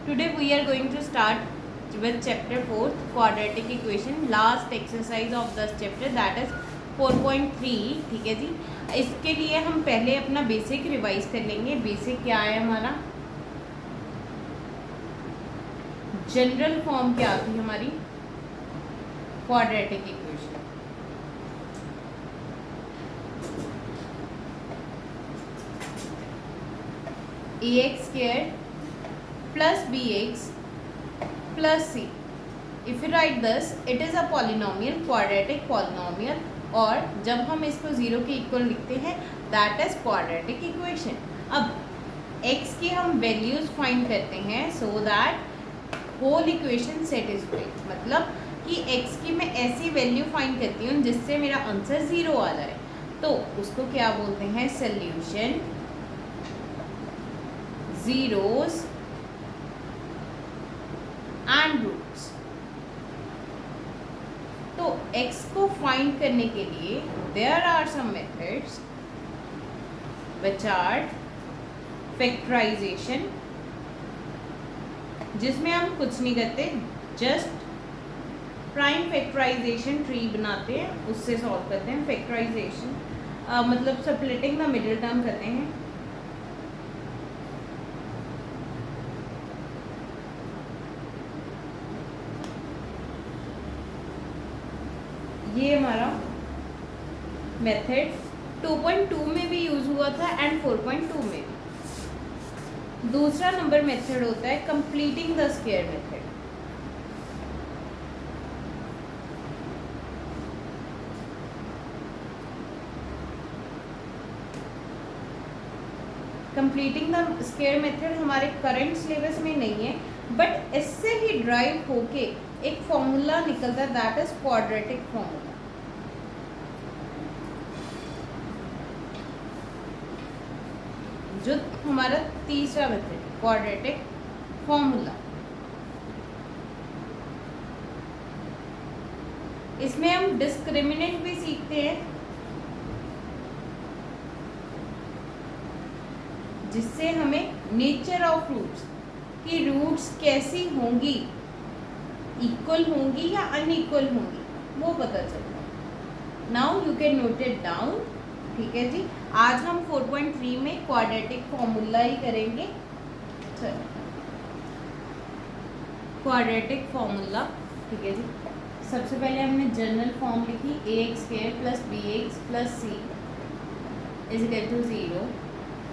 Today we are going to start with chapter 4 quadratic equation, last exercise of this chapter, that is 4.3. ठीक है जी. इसके लिए हम पहले अपना बेसिक रिवाइज कर लेंगे. बेसिक क्या है हमारा, जनरल फॉर्म क्या थी हमारी quadratic equation. ax² plus bx plus c. If you write this, it is a polynomial, quadratic polynomial. और जब हम इसको ज़ीरो के इक्वल लिखते हैं दैट इज क्वाड्रेटिक इक्वेशन. अब x की हम वैल्यूज फाइंड करते हैं so that whole equation satisfied. मतलब कि x की मैं ऐसी वैल्यू फाइंड करती हूँ जिससे मेरा आंसर ज़ीरो आ जाए, तो उसको क्या बोलते हैं, सॉल्यूशन zeros एंड रूट्स. तो x को फाइंड करने के लिए there are some methods which are factorisation, जिसमें हम कुछ नहीं करते, जस्ट प्राइम फैक्टराइजेशन ट्री बनाते हैं, उससे सॉल्व करते हैं. फैक्टराइजेशन मतलब स्प्लिटिंग द मिडिल टर्म करते हैं. ये हमारा मेथड 2.2 में भी यूज़ हुआ था एंड 4.2 में भी. दूसरा नंबर मेथड होता है completing the square method. Completing the square method हमारे करंट सिलेबस में नहीं है, बट इससे ही ड्राइव होके एक फॉर्मूला निकलता है दैट इज क्वाड्रेटिक फॉर्मूला. जो हमारा तीसरा मेथड क्वाड्रेटिक फॉर्मूला. इसमें हम डिस्क्रिमिनेंट भी सीखते हैं, जिससे हमें नेचर ऑफ रूट्स कि रूट्स कैसी होंगी, इक्वल होंगी या अनइक्वल होंगी, वो पता चलता है. Now you can note it down. ठीक है जी. आज हम 4.3 में क्वाड्रेटिक फॉर्मूला ही करेंगे. चलो क्वाड्रेटिक फॉर्मूला. ठीक है जी. सबसे पहले हमने जनरल फॉर्म लिखी ax² plus bx plus c is equal to 0.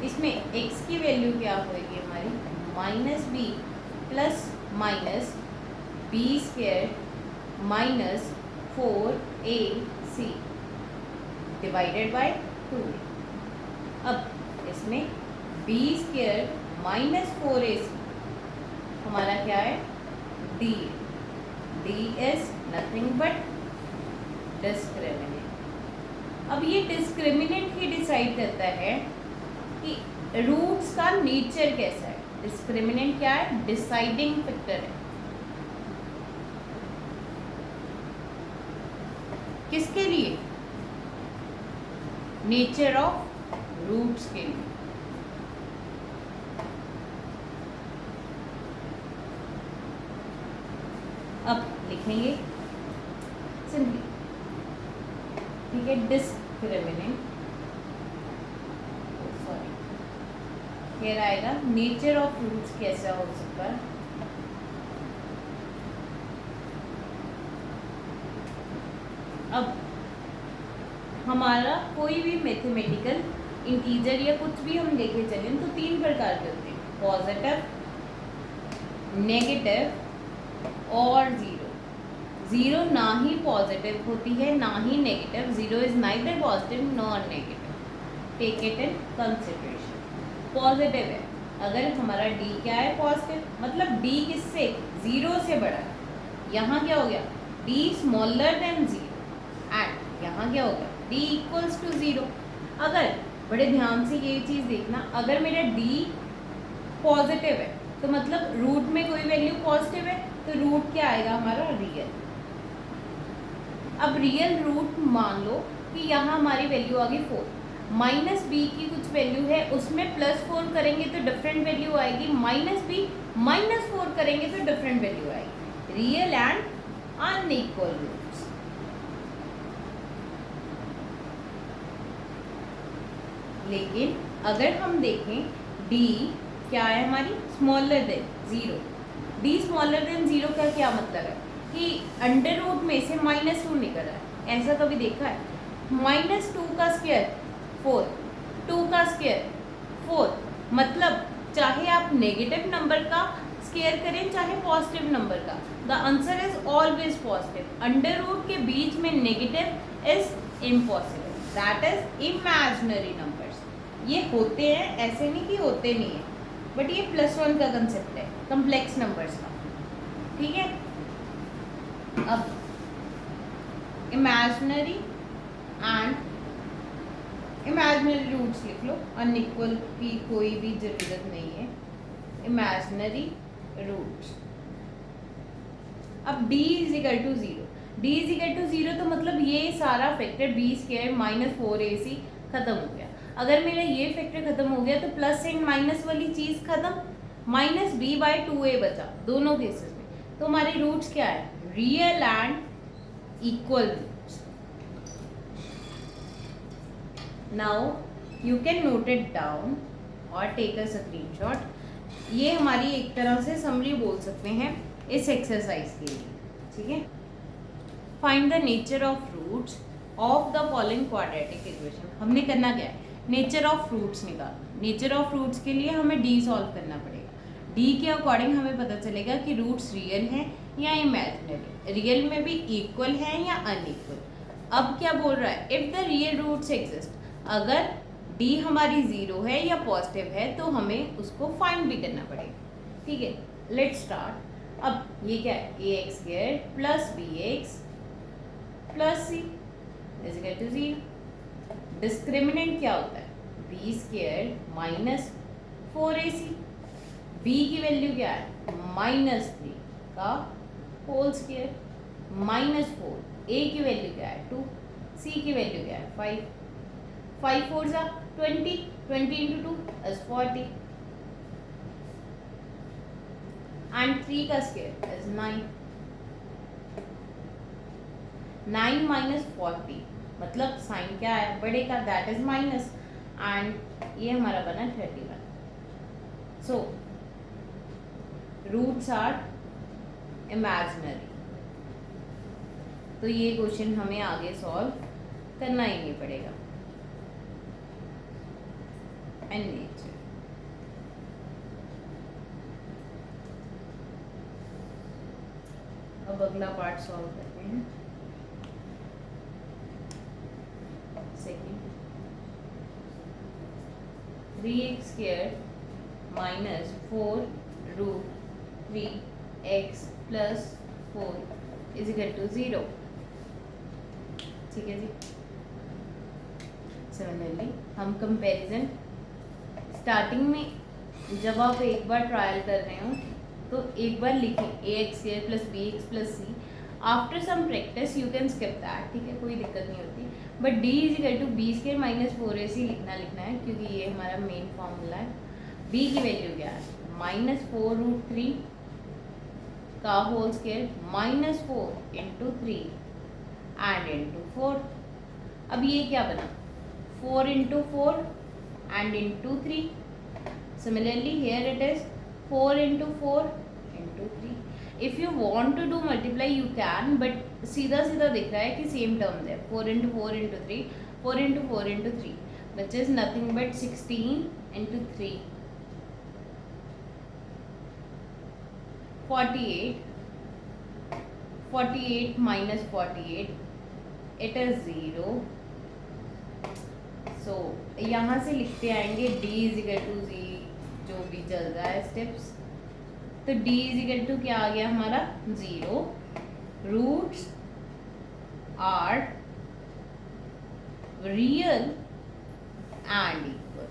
इसमें x की वैल्यू क्या होगी हमारी, -b plus minus b² minus 4ac divided by 2. अब इसमें b² माइनस 4ac हमारा क्या है, d. d is nothing but discriminant. अब ये डिस्क्रिमिनेंट ही डिसाइड करता है कि रूट्स का नेचर कैसा है. डिस्क्रिमिनेंट क्या है, डिसाइडिंग फैक्टर है. किसके लिए, नेचर ऑफ रूट्स के लिए. अब लिखेंगे सिंपली. ठीक है. डिस्क्रिमिनेंट, सॉरी, क्या आएगा, नेचर ऑफ रूट्स कैसा हो सकता है. अब हमारा कोई भी मैथमेटिकल इंटीजर या कुछ भी हम लेके चलें तो 3 प्रकार के होते हैं, पॉजिटिव, नेगेटिव और ज़ीरो. ज़ीरो ना ही पॉजिटिव होती है ना ही negative. Zero is neither positive nor negative. Take it in consideration. Positive है अगर हमारा d क्या है, पॉजिटिव, मतलब d किससे, ज़ीरो से बड़ा है. यहाँ क्या हो गया, d smaller than zero. And यहाँ क्या होगा, d इक्वल्स टू 0. अगर बड़े ध्यान से ये चीज़ देखना, अगर मेरा d पॉजिटिव है तो मतलब रूट में कोई वैल्यू पॉजिटिव है तो रूट क्या आएगा हमारा, रियल. अब रियल रूट मान लो कि यहाँ हमारी वैल्यू आ गई 4, माइनस बी की कुछ वैल्यू है उसमें +4 करेंगे तो डिफरेंट वैल्यू आएगी -b -4 पुट करेंगे तो डिफरेंट वैल्यू आएगी, रियल एंड अनइक्वल रूट्स। लेकिन अगर हम देखें d क्या है हमारी, smaller than 0, d smaller than 0 का क्या मतलब है कि अंडर रूट में से -2 निकल रहा है, ऐसा कभी देखा है? -2 का स्क्वायर 4, 2 का स्क्वायर 4, मतलब चाहे आप नेगेटिव नंबर का स्क्वायर करें चाहे पॉजिटिव नंबर का, the answer is always positive. Under root के बीच में negative is impossible, that is imaginary numbers. ये होते हैं, ऐसे नहीं कि होते नहीं है, बट ये +1 का कंसेप्ट है कम्प्लेक्स नंबर्स का, ठीक है। अब इमेजिनरी एंड इमेजिनरी रूट्स लिख लो, अनइक्वल की कोई भी जरूरत नहीं है, इमेजिनरी रूट्स। अब d is equal to 0, d is equal to 0 तो मतलब ये सारा फैक्टर b स्क्वायर -4ac खत्म हो गया। अगर मेरा ये फैक्टर खत्म हो गया तो प्लस एंड माइनस वाली चीज खत्म, -b/2a बचा दोनों केसेस में। तो हमारे रूट्स क्या है, real and equal roots. Now you can note it down और टेक अ स्क्रीनशॉट। ये हमारी एक तरह से समरी बोल सकते हैं इस एक्सरसाइज के लिए, ठीक है। Find the nature of roots of the following quadratic equation. हमने करना क्या है, नेचर ऑफ रूट्स निकालना। नेचर ऑफ रूट्स के लिए हमें डी सॉल्व करना पड़ेगा। डी के अकॉर्डिंग हमें पता चलेगा कि रूट्स रियल हैं या इमेजिनरी, रियल में भी इक्वल हैं या अनइक्वल। अब क्या बोल रहा है, if the real roots exist, अगर डी हमारी 0 है या पॉजिटिव है तो हमें उसको फाइंड भी करना पड़ेगा, ठीक है। Let's start. अब ये क्या है, ax² + bx + c is equal to 0। Discriminant क्या होता है, b² - 4ac, b की वैल्यू क्या है, -3 का होल स्क्वायर -4, a की वैल्यू क्या है 2, c की वैल्यू क्या है 5, 5 4 जा 20, 20 into 2 is 40 and 3 का स्क्वायर is 9, 9 - 40 मतलब साइन क्या है, बड़े का, दैट इज माइनस, एंड ये हमारा बना 31। सो रूट्स आर इमेजिनरी, तो ये क्वेश्चन हमें आगे सॉल्व करना ही नहीं पड़ेगा। एंड नेचर, अब अगला पार्ट सॉल्व करते हैं। Second, 3x² - 4√3x + 4 is equal to 0, ठीक है जी। सिमिलरली हम कंपैरिजन, स्टार्टिंग में जब आप एक बार ट्रायल कर रहे हो तो एक बार लिखें ax² + bx + c, after some practice you can skip that, ठीक है, कोई दिक्कत नहीं होती। But d is equal to b² - 4ac लिखना है क्योंकि ये हमारा मेन फॉर्मूला है। b की वैल्यू क्या है, -4√3 का whole square -4 into 3 and into 4। अब ये क्या बना, 4 into 4 and into 3। Similarly here it is 4 into 4 into 3। If you want to do multiply you can, but सीधा सीधा दिख रहा है कि सेम टर्म्स है, 4 into 4 into 3, 4 into 4 into 3 which is nothing but 16 into 3, 48, 48 minus 48 it is 0। सो यहाँ से लिखते आएंगे d इज इक्वल टू जी, जो भी चल रहा है स्टेप्स, तो d इज इक्वल टू क्या आ गया हमारा 0, roots are real and equal,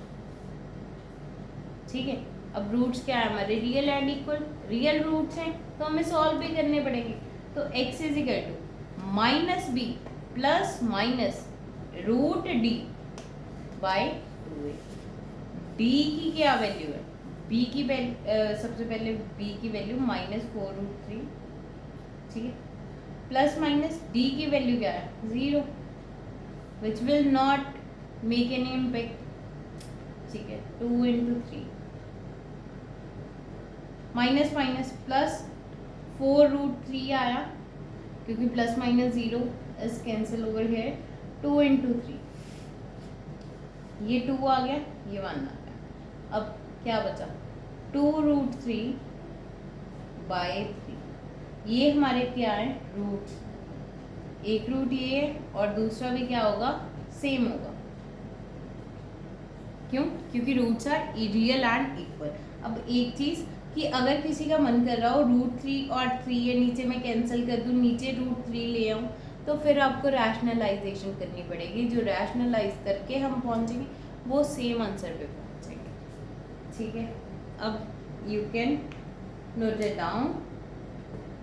ठीक है। अब रूट्स क्या है हमारे, real and equal, real roots हैं तो हमें सॉल्व भी करने पड़ेंगे। तो x is equal to -b + -√d/2a। d की क्या वैल्यू है, बी की सबसे पहले बी की वैल्यू -4√3, ठीक है, प्लस माइनस डी की वैल्यू क्या है 0, which will not make any impact, ठीक है। 2 इंटू 3 माइनस माइनस प्लस 4√3 आया, क्योंकि plus minus 0 is cancel over here. 2 into 3, ये 2 आ गया, ये 1 आ गया। अब क्या बचा 2√3 बाय 3, ये हमारे क्या है रूट्स, एक रूट ये है और दूसरा भी क्या होगा सेम होगा, क्यों, क्योंकि roots are real and equal. अब एक चीज कि अगर किसी का मन कर रहा हो √3 और 3 ये नीचे मैं कैंसिल कर दूं, नीचे √3 ले आऊं, तो फिर आपको रैशनलाइजेशन करनी पड़ेगी, जो रैशनलाइज करके हम पहुंचेंगे वो सेम आंसर पे पहुंचेंगे, ठीक है। अब you can note it down,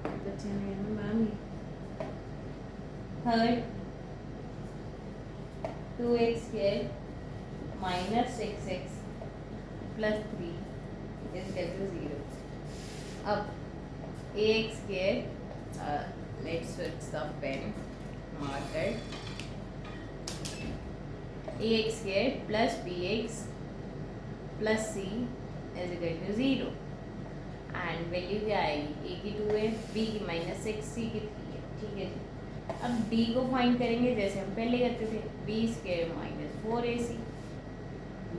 बच्चे ने मैम थर्ड 2x² - 6x + 3 = 0। अब ax², let's switch the pen marker, ax² + bx + c = 0, and value क्या आएगी, a की 2 है, b की -6, c की 3 है, ठीक है जी। अब d को फाइंड करेंगे जैसे हम पहले करते थे, b² - 4ac,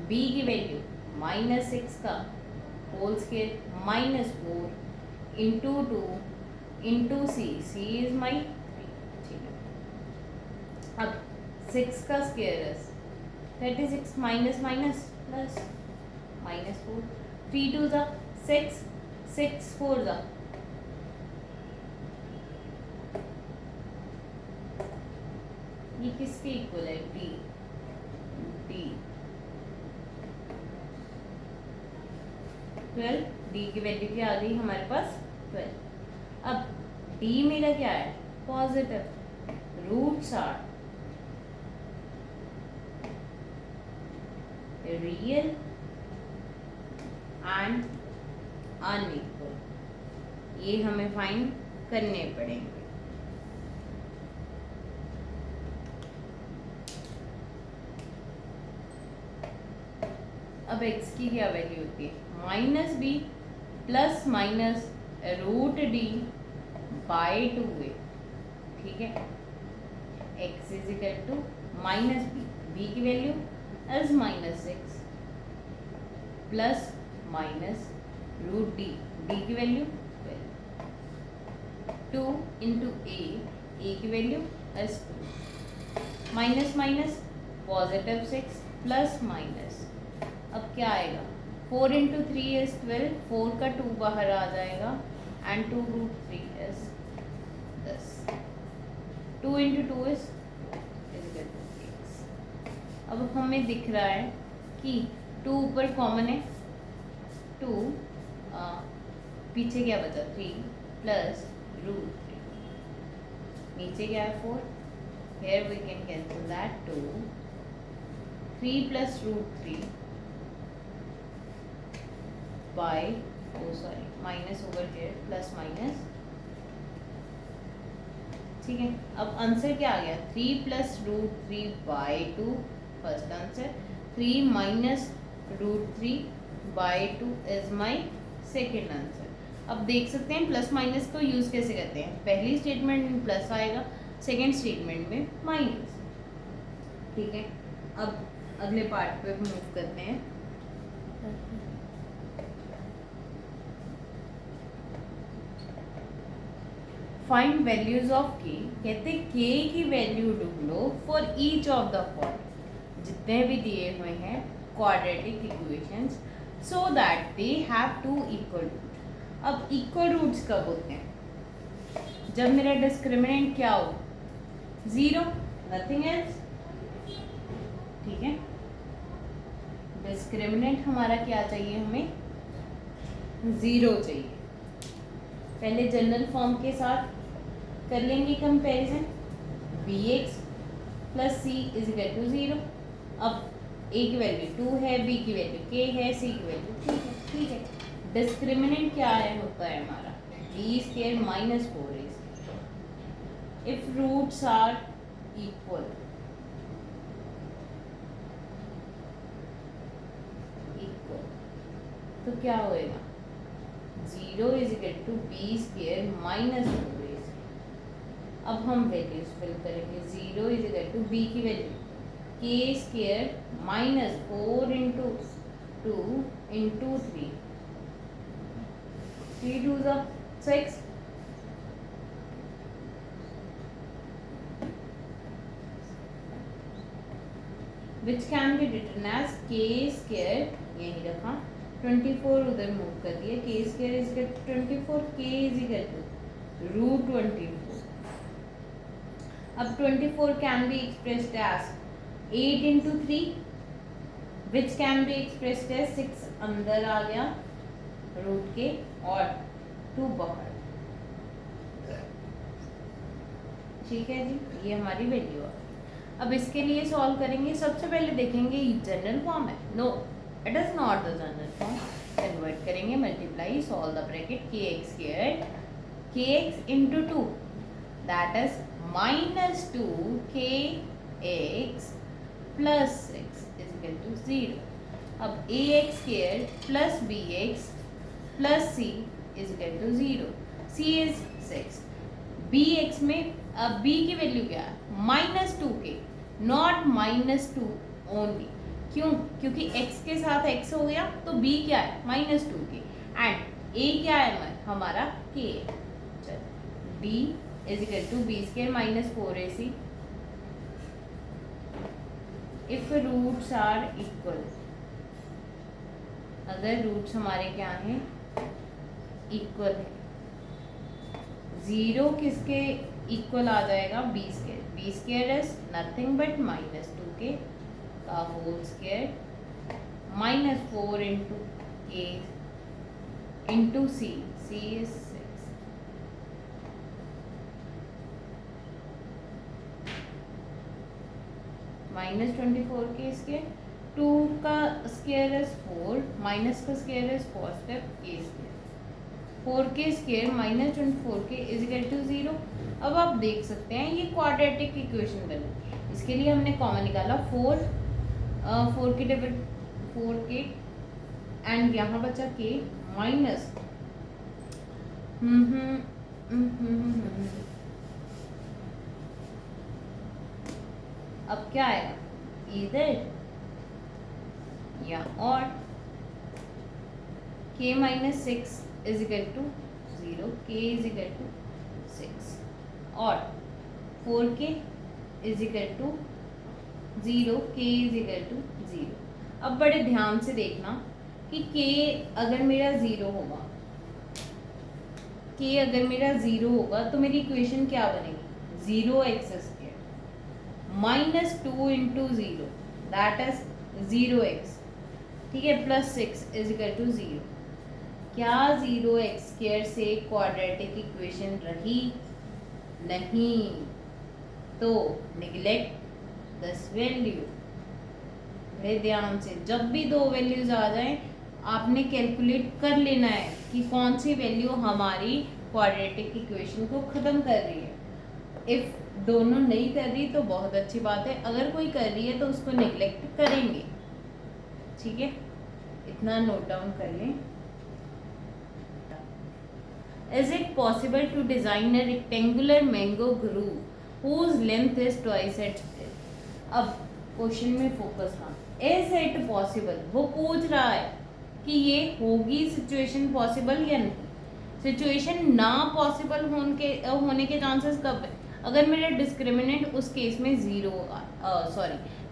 b की वैल्यू -6 का whole square -4 into 2 into c is my 3, ठीक है। अब 6 का स्क्वायर 36 माइनस माइनस प्लस -4, 3 2 ज़ा 6, 6 4 ज़ा, ये किसके इक्वल है d, d 12, d की वैल्यू क्या आ गई हमारे पास 12। अब d मेरा क्या है positive, roots are real and unequal, ये हमें फाइंड करने पड़ेंगे। अब x की क्या वैल्यू होती है -b plus minus √d by 2a, ठीक है। x = -b, b की value is -6 plus minus √d, d की वैल्यू 12, 2 इंटू a की value is 2, minus minus positive 6 plus minus, अब क्या आएगा 4 इंटू 3 इज 12, 4 का 2 बाहर आ जाएगा एंड 2√3 इज 10, 2 इंटू 2 इज 6। अब हमें दिख रहा है कि 2 ऊपर कॉमन है, 2 पीछे क्या बचा 3 प्लस √3, नीचे क्या है 4, here we can cancel that 2, 3 plus √3 by minus over here plus minus, ठीक है। अब आंसर क्या आ गया 3 plus √3 by 2, first answer, 3 minus √3 by 2 is my second answer. अब देख सकते हैं प्लस माइनस को यूज़ कैसे करते हैं, पहली स्टेटमेंट में प्लस आएगा, सेकेंड स्टेटमेंट में माइनस, ठीक है। अब अगले पार्ट पे मूव करते हैं। फाइंड वैल्यूज ऑफ k, कहते हैं k की वैल्यू ढूंढो for each of the following, जितने भी दिए हुए हैं quadratic equations, so that they have 2 equal root. अब इक्वल रूट्स कब होते हैं, जब मेरा डिस्क्रिमिनेंट क्या हो 0, नथिंग एल्स, ठीक है। डिस्क्रिमिनेंट हमारा क्या चाहिए, हमें 0 चाहिए। पहले जनरल फॉर्म के साथ कर लेंगे कंपैरिजन, bx प्लस c = 0। अब a की वैल्यू 2 है, b की वैल्यू k है, c की वैल्यू 3 है, ठीक है, डिस्क्रिमिनेंट क्या है होता है हमारा B square minus 4ac if roots are equal तो क्या होएगा 0 is equal to B square minus 4ac। अब हम वैल्यूज फिल करेंगे 0 इज इक्वल टू बी की वैल्यू के square minus 4 into 2 into 3 3 2 6 which can be written as k square यही रखा 24 उधर मूव कर दिया k square is equal to 24 k is equal to root 24। अब 24 can be expressed as 8 into 3 which can be expressed as 6 अंदर आ गया root के और 2 बाहर। ठीक है जी, ये हमारी वैल्यू है। अब इसके लिए सॉल्व करेंगे। सबसे पहले देखेंगे जनरल फॉर्म है, no it is not the general form. Convert करेंगे, मल्टीप्लाई सॉल्व द ब्रैकेट के एक्स स्क्वायर के x into 2 that is minus 2 के x plus 6 is equal to 0। अब a x square plus b x plus c is equal to 0। C is 6। B x में अब B की value क्या है minus 2 के, नॉट माइनस 2 ओनली। क्यों? क्योंकि x के साथ x हो गया तो b क्या है माइनस 2 के एंड a क्या है हमारा k। चल b is equal to B square minus 4ac if roots are equal. अगर रूट्स हमारे क्या हैं इक्वल है, 0 किसके इक्वल आ जाएगा B square is nothing but minus 2 K का whole square minus 4 into K into C is 6 minus 24 K square 2 का स्क्वायर इज 4 माइनस का square is positive K square 4 K square minus 24 के is equal to 0। अब आप देख सकते हैं ये क्वाड्रेटिक इक्वेशन बनी। इसके लिए हमने कॉमन निकाला 4 के टेबल 4 के एंड यहाँ बचा के माइनस अब क्या आएगा इधर या और k minus 6 is equal to 0 k is equal to 6 और 4k is equal to 0 k is equal to 0। अब बड़े ध्यान से देखना कि k अगर मेरा 0 होगा, k अगर मेरा 0 होगा तो मेरी इक्वेशन क्या बनेगी 0x square minus 2 into 0 that is 0x। ठीक है, प्लस 6 इज इक्वल टू 0। क्या 0x स्क्वायर से क्वाड्रेटिक इक्वेशन रही? नहीं, तो निगलेक्ट दिस वैल्यू। बड़े ध्यान से जब भी दो वैल्यूज आ जाएं आपने कैलकुलेट कर लेना है कि कौन सी वैल्यू हमारी क्वाड्रेटिक इक्वेशन को ख़त्म कर रही है। इफ़ दोनों नहीं कर रही तो बहुत अच्छी बात है, अगर कोई कर रही है तो उसको निगलेक्ट करेंगे। ठीक है, इतना नोट डाउन कर लें। Is it possible to design a rectangular mango groove whose length is twice its breadth? अब क्वेश्चन में फोकस ना, इज इट पॉसिबल, वो पूछ रहा है कि ये होगी सिचुएशन पॉसिबल या नहीं। सिचुएशन ना पॉसिबल होने के चांसेस कब है? अगर मेरा डिस्क्रिमिनेंट उस केस में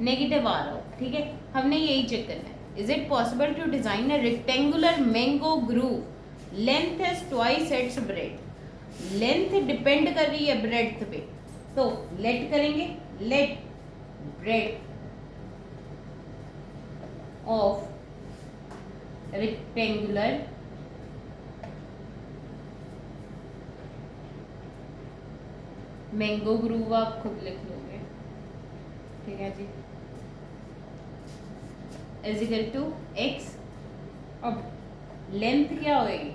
नेगेटिव आ रहा हो। ठीक है, हमने यही चेक करना है। Is it possible to design a rectangular mango grove length is twice its breadth. Length depend कर रही है ब्रेड्थ पे, तो लेट करेंगे, let breadth of rectangular mango grove आप खुद लिख लोगे। ठीक है जी, इज इक्वल टू एक्स। अब लेंथ क्या होएगी?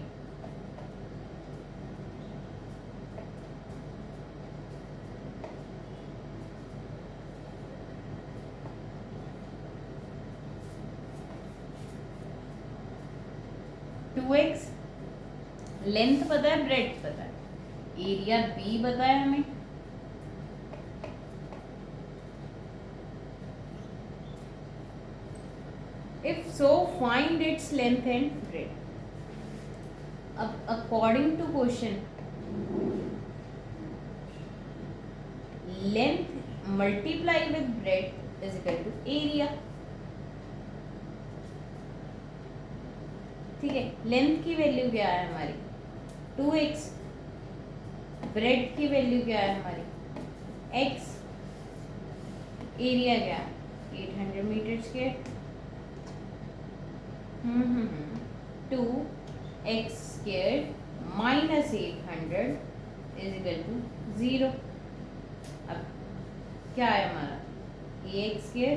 टू एक्स लेंथ पता है, ब्रेड्थ पता है, एरिया बी पता है हमें, if so find its length and breadth. अब according to question, length multiply with breadth is equal to area. ठीक है, लेंथ की वैल्यू क्या है हमारी? 2x. ब्रेड्थ की वैल्यू क्या है हमारी? x. एरिया क्या है? 800 metre square. 2x square minus 800 is equal to 0. अब क्या है हमारा? ax स्क्वायर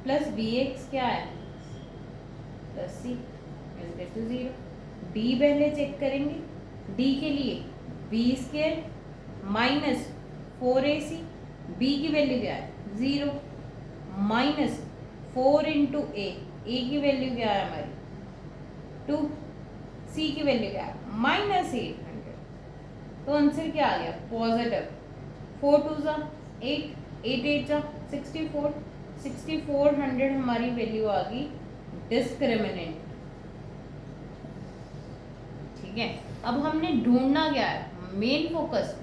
प्लस bx क्या है? Plus c is equal to 0. d पहले चेक करेंगे. d के लिए b square minus 4ac. b की वैल्यू क्या है? 0 माइनस 4 इंटू a की वैल्यू क्या है हमारी? 2. c की वैल्यू क्या है? माइनस 800. तो आंसर क्या आ गया? पॉजिटिव. 4 टू ज़ा 8, 8 8 ज़ा 64, 6400 हमारी वैल्यू आ गई डिस्क्रिमिनेंट. ठीक है, अब हमने ढूंढना क्या है? Main focus.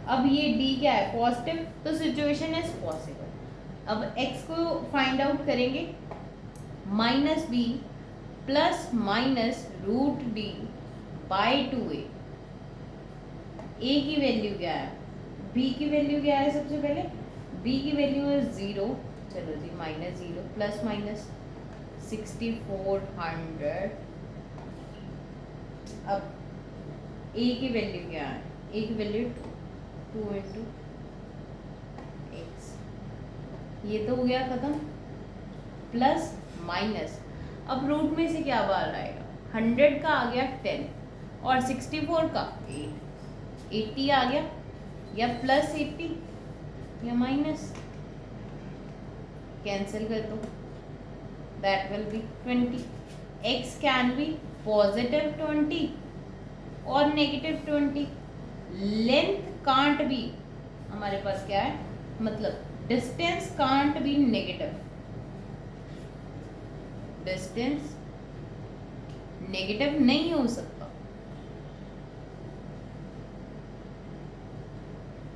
अब ये d क्या है? पॉजिटिव, तो सिचुएशन इज पॉसिबल. अब x को फाइंड आउट करेंगे. Minus B plus minus root D by 2a. a की वैल्यू क्या है? b की वैल्यू क्या है? सबसे पहले b की वैल्यू है 0. चलो जी, माइनस 0 प्लस माइनस 6400. अब a की वैल्यू क्या है? a की वैल्यू 2 इंटू एक्स. ये तो हो गया खत्म. प्लस माइनस, अब रूट में से क्या बाहर आएगा? 100 का आ गया 10 और 64 का 8. 80 आ गया, या प्लस 80 या माइनस. कैंसिल कर दो, that will be 20. x can be positive 20 और नेगेटिव 20. लेंथ कांट बी, हमारे पास क्या है? मतलब distance can't be negative. Distance negative नहीं हो सकता.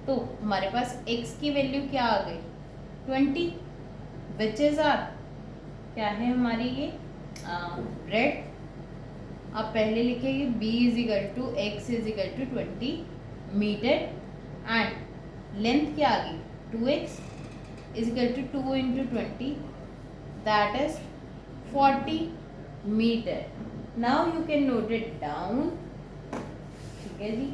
तो हमारे पास x की वैल्यू क्या आ गई? 20, विच इज आर क्या है हमारी? ये ब्रेड. आप पहले लिखेंगे b is equal to x is equal to 20 metre and length क्या आ गई? 2x is equal to 2 into 20, that is 40 metres. Now you can note it down. ठीक है जी.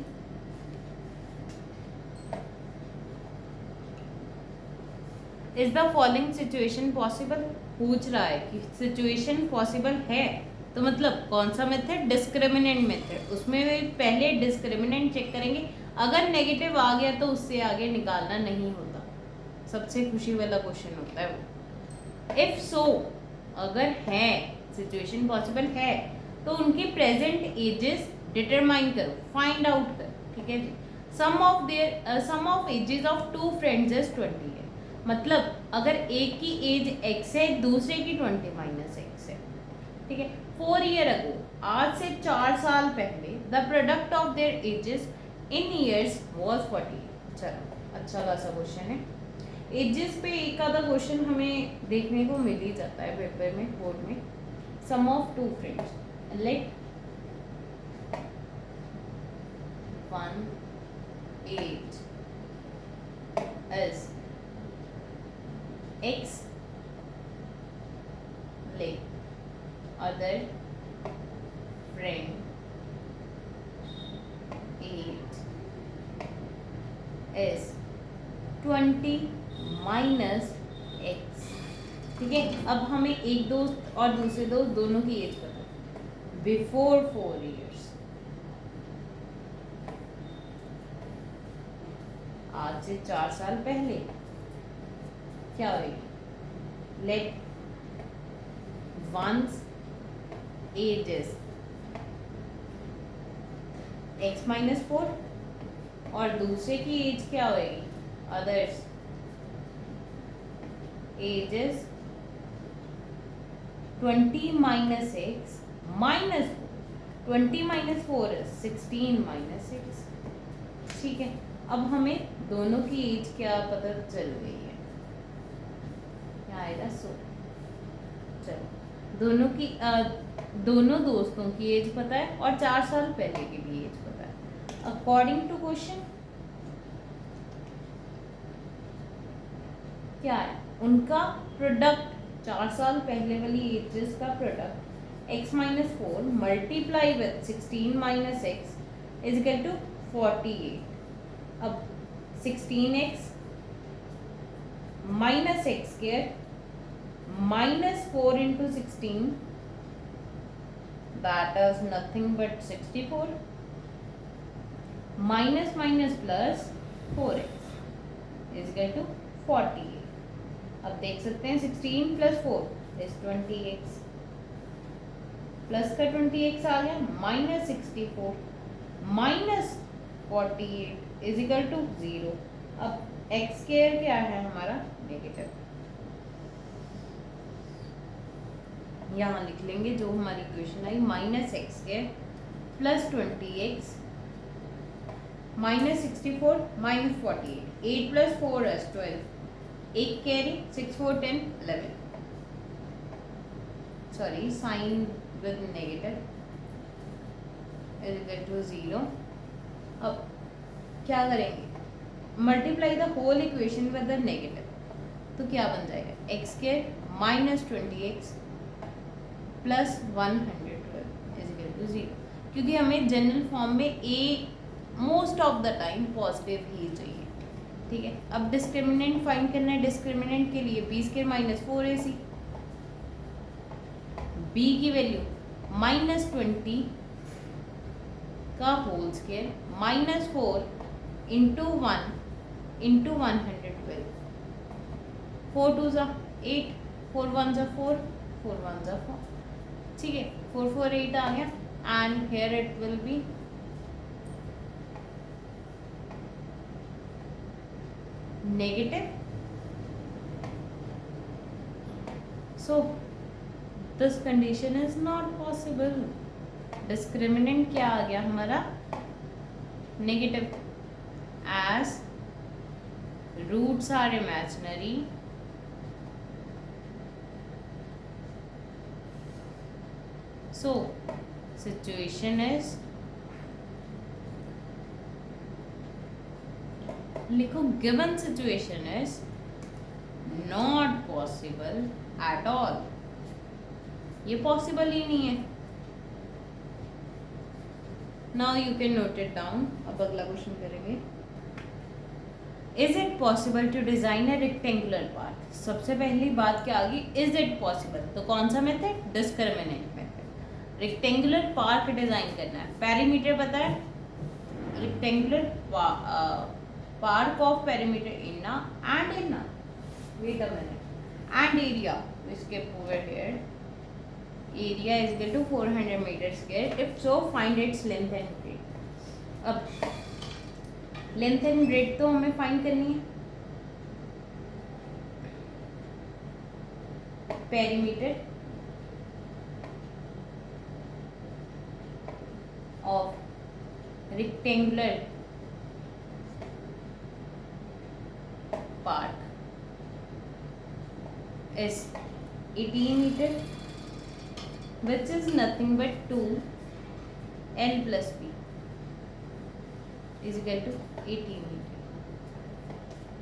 Is the following situation possible? पूछ रहा है कि सिचुएशन पॉसिबल है, तो मतलब कौन सा मेथड? Discriminant method. उसमें पहले डिस्क्रिमिनेंट चेक करेंगे. अगर नेगेटिव आ गया तो उससे आगे निकालना नहीं होता. सबसे खुशी वाला क्वेश्चन होता है वो. इफ सो, अगर है सिचुएशन पॉसिबल है, तो उनके प्रेजेंट एजेस डिटरमाइन करो, फाइंड आउट करो. ठीक है जी. Sum of ages of 2 friends is 20 है. मतलब अगर एक की एज x है, दूसरे की 20 माइनस x है. ठीक है. 4 ईयर अगो, आज से 4 साल पहले, the product of their edges in years was 40. चलो, अच्छा खासा क्वेश्चन है. एजेस पे एक आधा क्वेश्चन हमें देखने को मिल ही जाता है पेपर में, बोर्ड में. Sum of 2 friends, let 1 age is x, let other friend age is 20 minus x. ठीक है. अब हमें एक दोस्त और दूसरे दोस्त दोनों की एज पता है. बिफोर 4 years, आज से 4 साल पहले क्या होगी? Let ones ages x minus 4 और दूसरे की एज क्या होगी? Others ages 20 minus X minus 20 minus 4 16 minus 6। ठीक है, अब हमें दोनों की एज क्या पता चल गई है, क्या आएगा? चलो दोनों दोस्तों की एज पता है और 4 साल पहले की भी एज पता है। अकॉर्डिंग टू क्वेश्चन क्या है? उनका प्रोडक्ट 4 साल पहले वाली एजेस का product x minus 4 multiply with 16 minus X is equal to 48। अब 16x minus X square minus 4 into 16, that is nothing but 64, minus minus plus 4x is equal to 48। अब देख सकते हैं 16 plus 4 is 20x, प्लस का 20x आ गया, minus 64 minus 48 is equal to 0। अब x square क्या है हमारा? नेगेटिव। यहाँ लिख लेंगे जो हमारी इक्वेशन आई, minus X square plus 20x minus 64 minus 48, 8 plus 4 is 12, एक carry 6 4 10 11, sorry sign with negative is equal to 0। अब क्या करेंगे? Multiply the whole equation with the negative, तो क्या बन जाएगा? X square minus 20x plus 112 is equal to 0, क्योंकि हमें जनरल फॉर्म में a most of the time positive ही चाहिए। ठीक है, अब डिस्क्रिमिनेंट फाइंड करना है। डिस्क्रिमिनेंट के लिए B square minus 4ac, B की वैल्यू माइनस 20 का whole square minus 4 into 1 into 112, 4 2 ज़ा 8, 4 1 ज़ा 4, 4 1 ज़ा 4। ठीक है, 4 4 8 आ गया and here it will be negative. So this condition is not possible. Discriminant क्या आ गया हमारा? Negative, as roots are imaginary so situation is, लिखो given situation is not possible at all, ये पॉसिबल ही नहीं है। Now you can note it down. अब अगला क्वेश्चन करेंगे, is it possible to design a rectangular part. सबसे पहली बात क्या आ गई? इज इट पॉसिबल, तो कौन सा method? Discriminant method. Rectangular park design करना है, पेरीमीटर पता है, रेक्टेंगुलर पार्क ऑफ पेरीमीटर इन्ना एंड इन्ना, wait a minute, and area, we skip over here, area is equal to 400 metre square, if so find its length and breadth. अब length and breadth तो हमें find करनी है, perimeter of rectangular park is 18 meter, which is nothing but 2 L plus B is equal to 18 meter।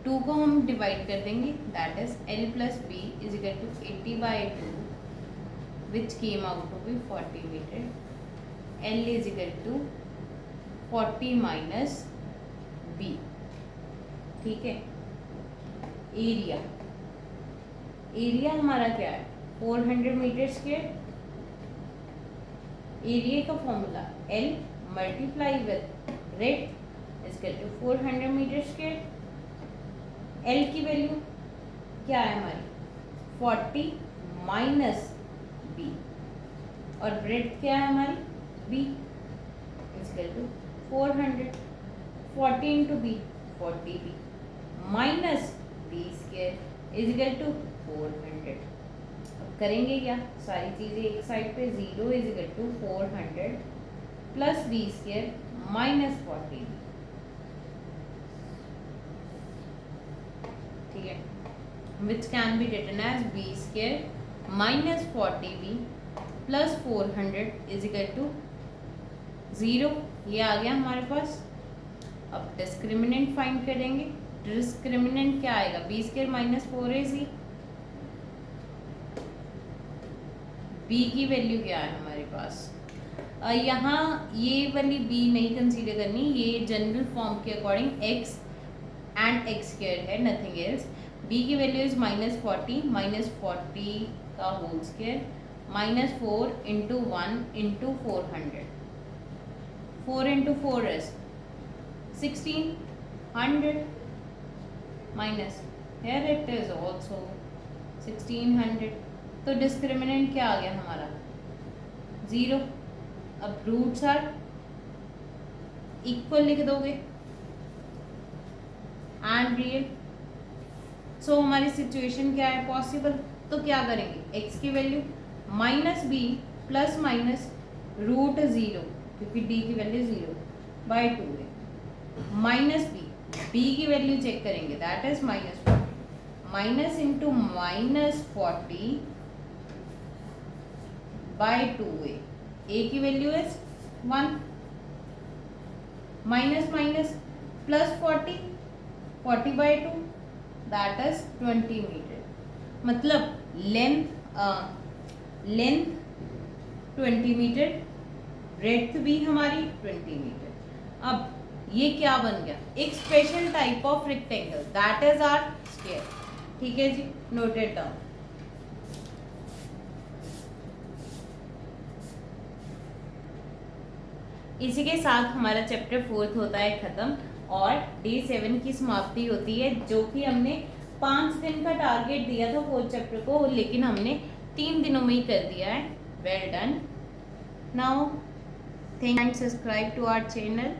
2 को हम divide कर देंगे, that is L plus B is equal to 80 by 2, which came out to be 40 meter। L is equal to 40 minus B। ठीक है, area, area हमारा क्या है? 400 metre square area का formula L multiply with breadth is equal to 400 metre square. L की value क्या है हमारी 40 माइनस B, और ब्रेड्थ क्या है हमारी B is equal to 400। 40 into B 40B minus B square is equal to 400। अब करेंगे क्या, सारी चीज़ें एक साइड पे, 0 is equal to 400 plus B square minus 40B, ठीक है, which can be written as B square minus 40B plus 400 is equal to 0। ये आ गया हमारे पास। अब डिस्क्रिमिनेंट फाइंड करेंगे। डिस्क्रिमिनेंट क्या आएगा, B square minus 4AC। B की वैल्यू क्या है हमारे पास, यहाँ ये वाली B नहीं कंसीडर करनी, ये जनरल फॉर्म के according x and x square है, नथिंग एल्स। B की वैल्यू इज माइनस 40, माइनस 40 का whole square minus 4 into 1 into 400, 4 into 4 is 1600 minus here it is also 1600। तो डिस्क्रिमिनेंट क्या आ गया हमारा 0। अब रूट्स आर इक्वल लिख दोगे एंड रियल। सो हमारी सिचुएशन क्या है पॉसिबल, तो क्या करेंगे x की value minus b plus minus root 0, क्योंकि d की वैल्यू 0 बाई 2 है, माइनस b की वैल्यू चेक करेंगे that is minus 40, minus into minus 40 by 2a, a की value is 1, minus minus plus 40, 40 by 2 that is 20 metre. मतलब length 20 metre, breadth भी हमारी 20 metre. अब ये क्या बन गया, एक special type of rectangle that is our square, ठीक है जी, नोटेड डाउन। इसी के साथ हमारा चैप्टर 4 होता है खत्म और डे 7 की समाप्ति होती है, जो कि हमने 5 दिन का टारगेट दिया था 4th चैप्टर को, लेकिन हमने 3 दिनों में ही कर दिया है। Well done. Now thank and subscribe to our channel.